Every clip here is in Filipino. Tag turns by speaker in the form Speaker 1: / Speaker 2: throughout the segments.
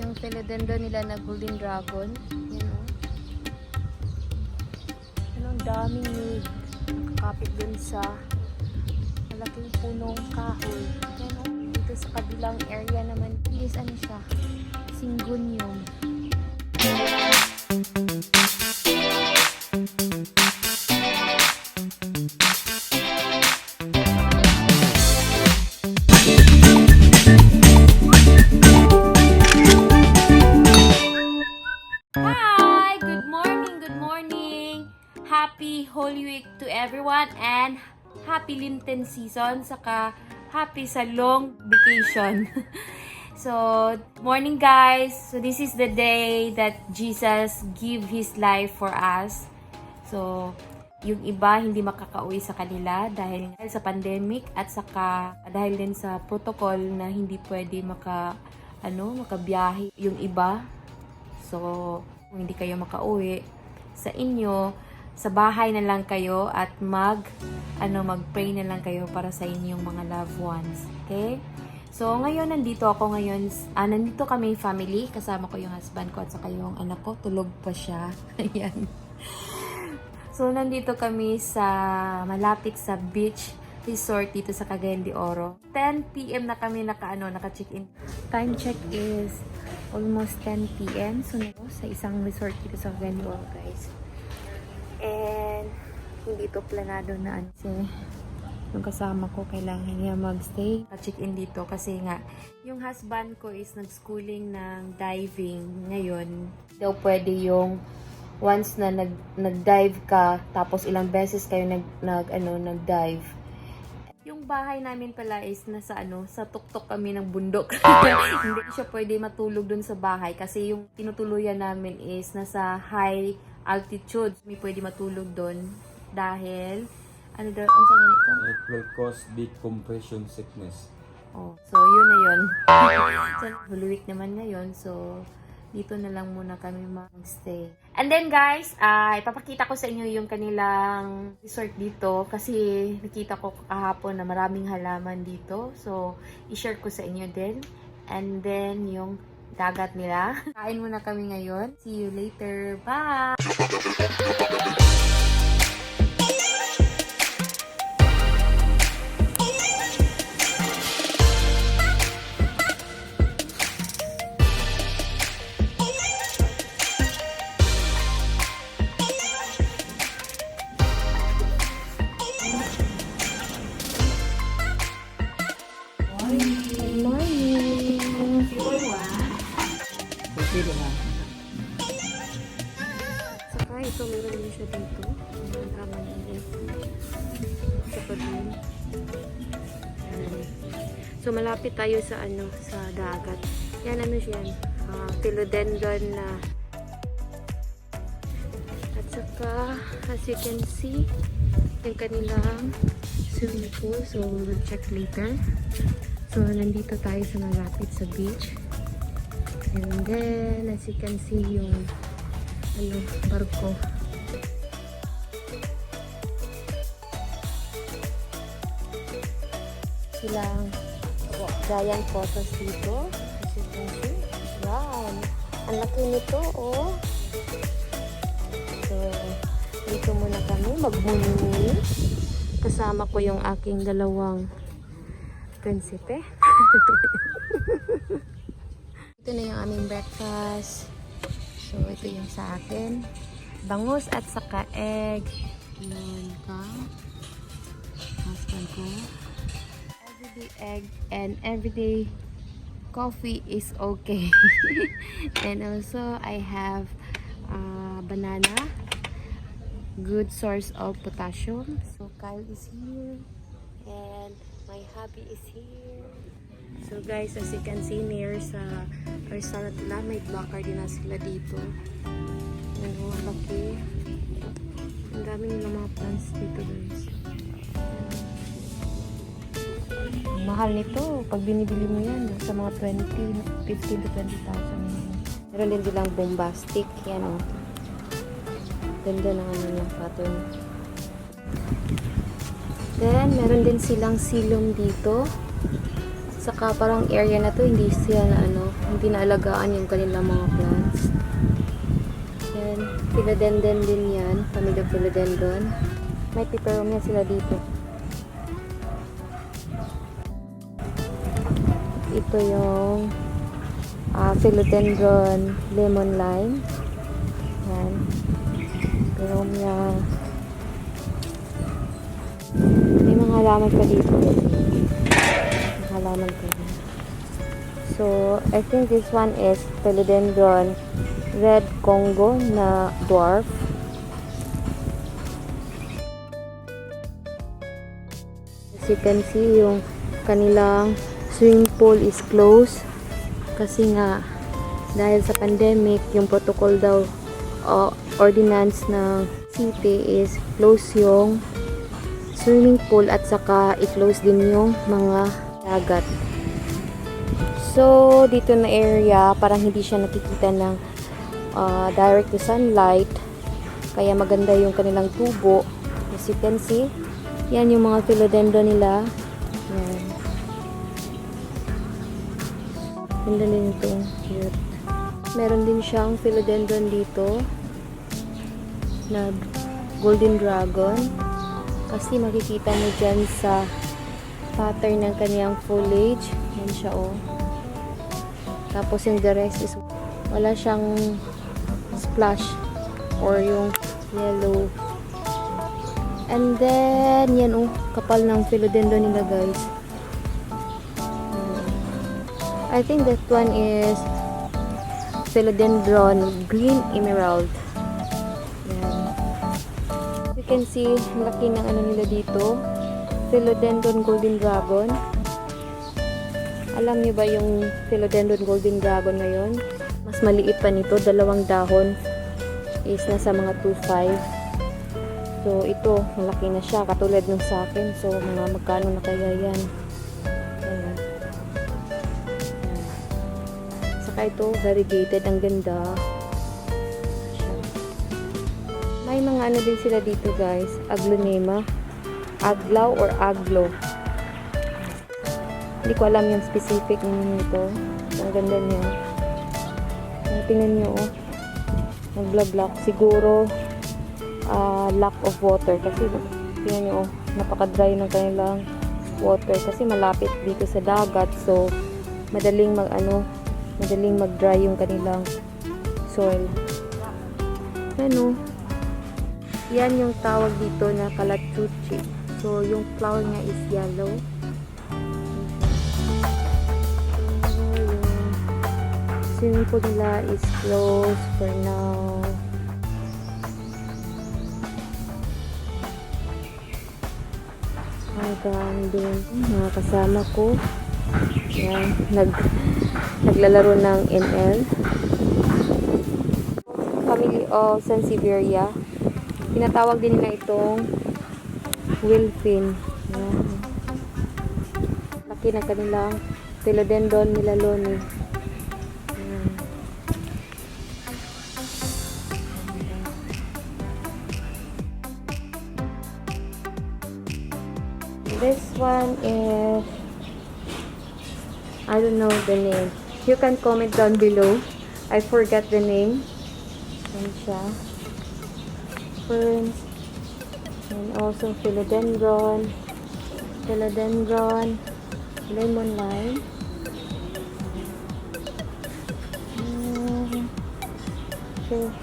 Speaker 1: yung philodendron nila na golden dragon. Yan o. Anong daming need. Nakakapit dun sa malaking punong kahoy. Yan o. Dito sa kabilang area naman is ano siya? Syngonium.
Speaker 2: Happy Holy Week to everyone and happy Lenten season saka happy sa long vacation. So, morning guys. So, this is the day that Jesus give His life for us. So, yung iba hindi makakauwi sa kanila dahil sa pandemic at saka dahil din sa protocol na hindi pwede makabiyahe yung iba. So, kung hindi kayo makauwi sa inyo, sa bahay na lang kayo at mag-pray na lang kayo para sa inyong mga loved ones. Okay? So, ngayon, nandito kami family. Kasama ko yung husband ko at saka yung anak ko. Tulog pa siya. Ayan. So, nandito kami malapit sa beach resort dito sa Cagayandeor. 10 PM na kami naka-check-in. Time check is almost 10 PM. So, sa isang resort dito sa Cagayandeor, guys. And hindi to planado na kasi yung kasama ko kailangan niya magstay check-in dito kasi nga yung husband ko is nag-schooling ng diving ngayon. Daw pwede yung once na nag-dive ka tapos ilang beses kayo nag-dive. Yung bahay namin pala is sa tuktok kami ng bundok. Hindi siya pwede matulog dun sa bahay kasi yung tinutuluyan namin is nasa high altitude. May pwede matulog doon dahil ang sa ganito?
Speaker 3: It will cause decompression sickness.
Speaker 2: Oh, so yun na yun. So, Holy Week naman ngayon. So, dito na lang muna kami mag-stay. And then guys, ipapakita ko sa inyo yung kanilang resort dito kasi nakita ko kahapon na maraming halaman dito. So, i-share ko sa inyo din. And then, yung dagat nila. Kain muna kami ngayon. See you later. Bye! Saka ito, meron din siya dito. Ang tama din. Saka din. So, malapit tayo sa dagat. Yan, siya. Philodendron na. At saka, as you can see, yung kanilang swimming pool. So, we'll check later. So, nandito tayo sa malapit sa beach. And then, as you can see, yung barko. Silang giant photos dito. As you can see. Wow! Ang laki nito, oh. So, dito muna kami. Magmuni-muni. Kasama ko yung aking dalawang prinsipe. Ito na yung aming breakfast. So, ito yung sa akin. Bangus at saka egg. Yan ka. Husband ko. Everyday egg and everyday coffee is okay. And also, I have banana. Good source of potassium. So, Kyle is here. And my hubby is here. So guys, as you can see near sa restaurant nila, may blocker din na sila dito. Ang laki. Ang daming mga plants dito guys. Ang mahal nito. Pag binibili mo yan, sa mga 15 to 20,000. Meron din silang bombastic. Yan o. Ganda ng yung pattern. Then, meron din silang silong dito.
Speaker 1: Saka parang area na to, hindi siya na hindi naalagaan yung kanilang mga plants. Yan, philodendron din yan, family of philodendron. May peperomia sila dito. Ito yung philodendron lemon lime. Yan, peperomia. May mga halaman pa dito. Halaman ko. So, I think this one is philodendron red Congo na dwarf. As you can see, yung kanilang swimming pool is closed kasi nga dahil sa pandemic, yung protocol daw ordinance ng city is close yung swimming pool at saka i-close din yung mga dagat. So, dito na area, parang hindi siya nakikita ng direct to sunlight. Kaya maganda yung kanilang tubo. As you can see, yan yung mga philodendron nila. Yan. Ganda din ito. Cute. Meron din siyang philodendron dito na golden dragon. Kasi makikita mo dyan sa pattern ng kaniyang foliage. Yan siya, oh. Tapos yung the rest is wala siyang splash or yung yellow. And then, yan, oh. Kapal ng philodendron nila, guys. I think that one is philodendron green emerald. You can see, laki ng nila dito. Philodendron golden dragon. Alam niyo ba yung philodendron golden dragon ngayon? Mas maliit pa nito. Dalawang dahon is nasa mga 2.5. So, ito, malaki na siya. Katulad ng sa akin. So, mga magkano na kaya yan? Ayan. Saka ito, variegated. Ang ganda. May mga din sila dito, guys. Aglonema. Aglaw or aglo. Hindi ko alam yung specific nito. Ang ganda niya. Tingnan nyo, oh. Nagblablock. Siguro, lack of water. Kasi, tingnan nyo, oh. Napaka-dry ng kanilang water. Kasi malapit dito sa dagat. So, madaling mag-dry yung kanilang soil. Ano? Yan yung tawag dito na kalachuchi. So, yung flower niya is yellow. So, yung swimming pool nila is closed for now. Hanggang dun, mga kasama ko. Yan, naglalaro ng NL. Family of Sansevieria. Tinatawag din nila itong wheelfin. Ayan. Laki na kanilang philodendron milaloni. Ayan. This one is, I don't know the name. You can comment down below. I forgot the name. Ayan siya. Ferns, and also philodendron, lemon lime, so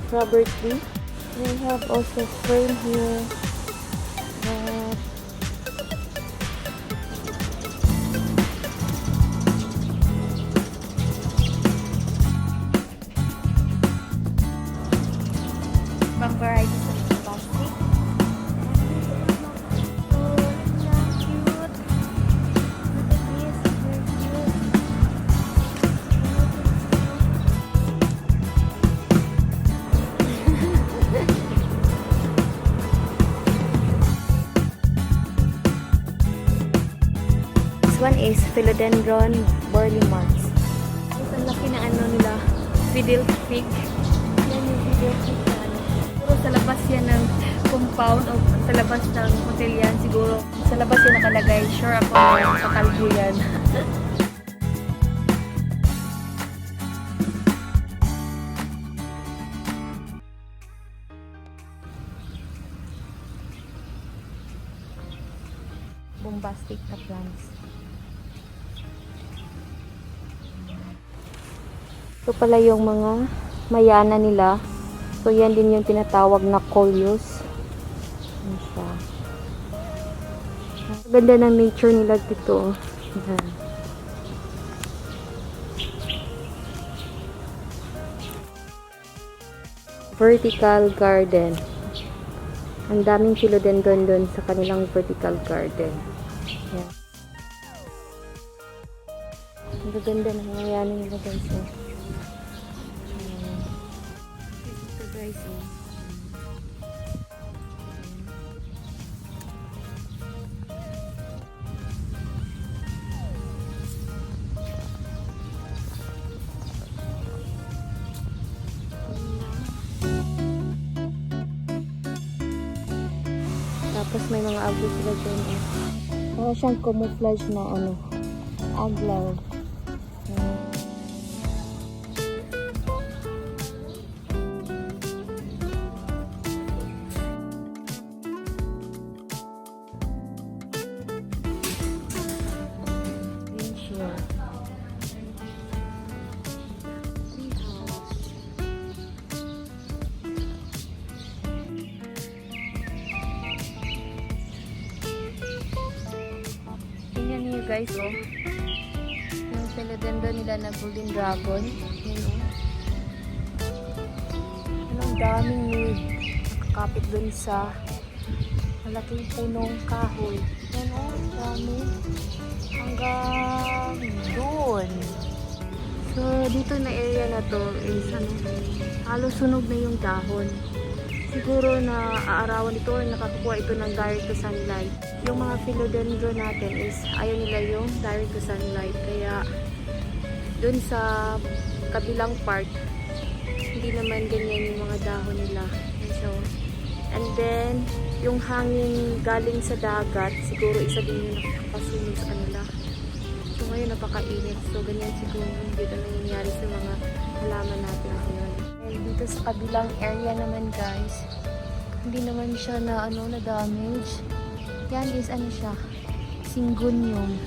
Speaker 1: rubber tree. We have also fern here. Ibang varieties of plastic. This one is philodendron barley moss. Ang laki na nila, fiddle fig. Yan yung fiddle fig. Sa labas yan ng compound o sa labas ng hotel yan. Siguro sa labas yung nakalagay. Sure ako na kakalbo yan. Bombastic na plants. Ito pala yung mga mayana nila. So, yan din yung tinatawag na coleus. Yan siya. Ang ganda ng nature nila dito. Yan. Vertical garden. Ang daming philodendron doon sa kanilang vertical garden. Yan. Ang gaganda ng mga mayana nila guys. Ito guys. Tapos may mga aglaw sila dyan. Para siyang camouflage na ano, aglaw. Green shore. Tingnan niyo guys, oh. Yung philodendron nila na golden dragon. Yan, oh. Anong daming need. Nakakapit dun sa malaking punong kahoy. Yan, oh. Dami. Hanggang dun. So, dito na area na to is ano, halos sunog na yung dahon. Siguro na aarawan ito or nakakuha ito ng direct to sunlight. Yung mga philodendron natin is ayaw nila yung direct to sunlight. Kaya dun sa kabilang part, hindi naman ganyan yung mga dahon nila. So, and then, yung hangin galing sa dagat, siguro isa din yung nakapasunog sa kanila. So, ngayon napakainit. So, ganyan siguro dito nangyayari sa mga halaman natin ngayon. Dito sa kabilang area naman guys, hindi naman siya na ano na damage. Yan is ano siya, syngonium.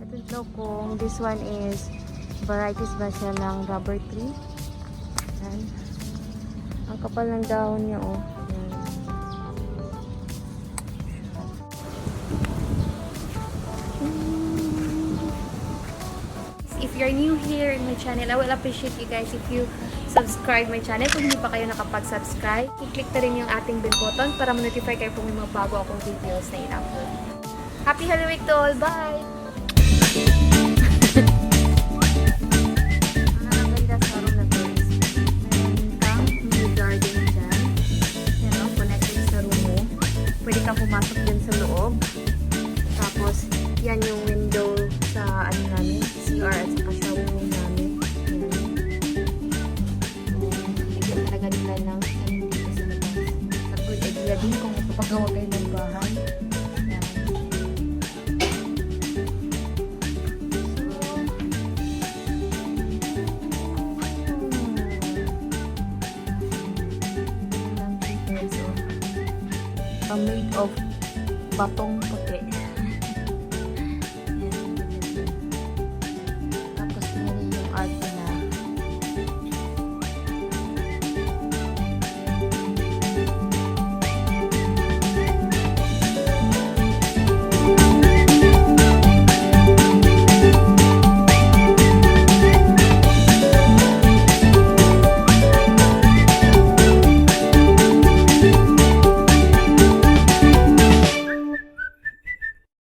Speaker 1: I don't know kung this one is varieties ba siya ng rubber tree. Yan. Ang kapal ng dahon niya, oh. If you're new here in my channel, I will appreciate you guys if you subscribe my channel. Kung hindi pa kayo nakapag-subscribe, i-click na rin yung ating bell button para ma-notify kayo kung may mga bago akong videos na in-upload. Happy Holy Week to all! Bye! Ang ganda sa room na to is meron kang mini garden dyan. Yan o, connected sa room mo. Pwede kang pumasok dyan sa loob. Tapos, yan yung window sa ano namin, CR at saka shower room namin. Bigyan talaga nila ng ano dito sa labas. At good idea din kung magpapagawa kayo ng bahay. Yan. So, made of batong puti.